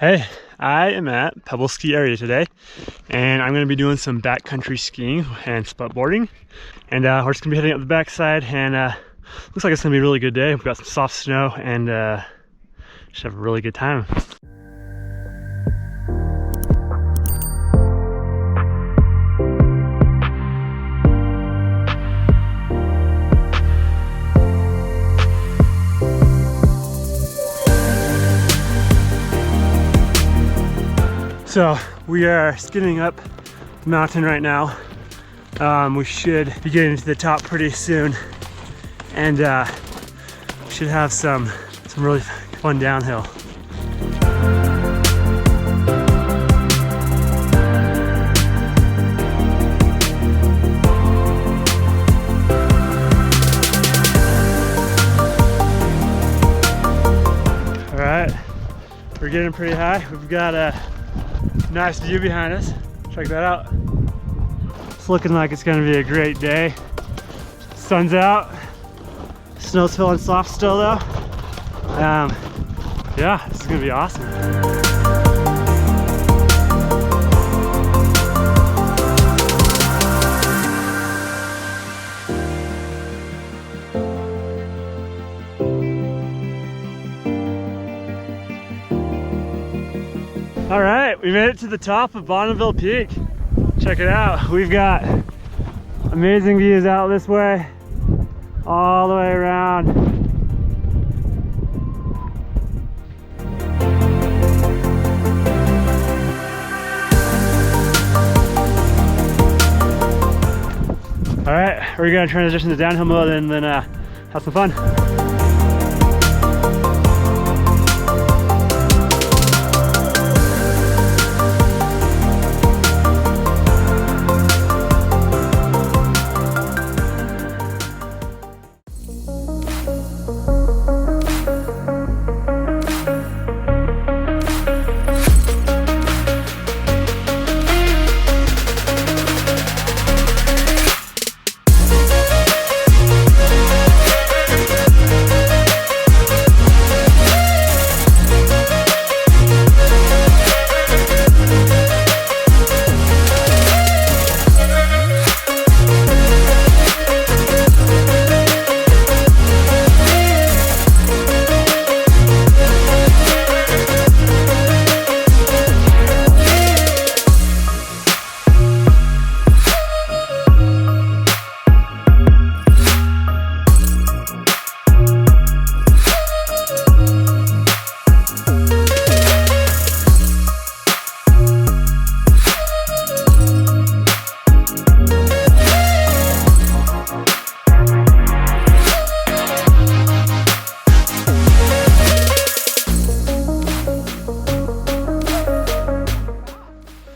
Hey, I am at Pebble Ski Area today, and I'm going to be doing some backcountry skiing and splitboarding. And we're just going to be heading up the backside, and looks like it's going to be a really good day. We've got some soft snow, and should have a really good time. So we are skidding up the mountain right now. We should be getting to the top pretty soon, and we should have some really fun downhill. All right, we're getting pretty high. We've got a nice view behind us. Check that out. It's looking like it's gonna be a great day. Sun's out. Snow's feeling soft still though. Yeah, this is gonna be awesome. All right, we made it to the top of Bonneville Peak. Check it out. We've got amazing views out this way, all the way around. All right, we're gonna transition to downhill mode and then have some fun.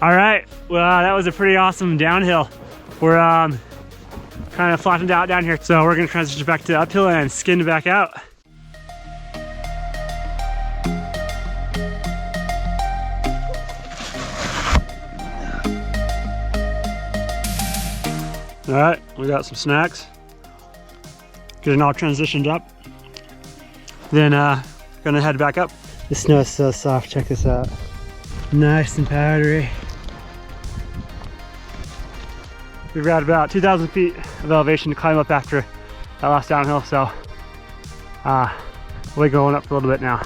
All right, well, that was a pretty awesome downhill. We're kind of flattened out down here, so we're gonna transition back to uphill and skin back out. All right, we got some snacks. Getting all transitioned up. Then gonna head back up. The snow is so soft, check this out. Nice and powdery. We've got about 2,000 feet of elevation to climb up after that last downhill, so we're going up for a little bit now.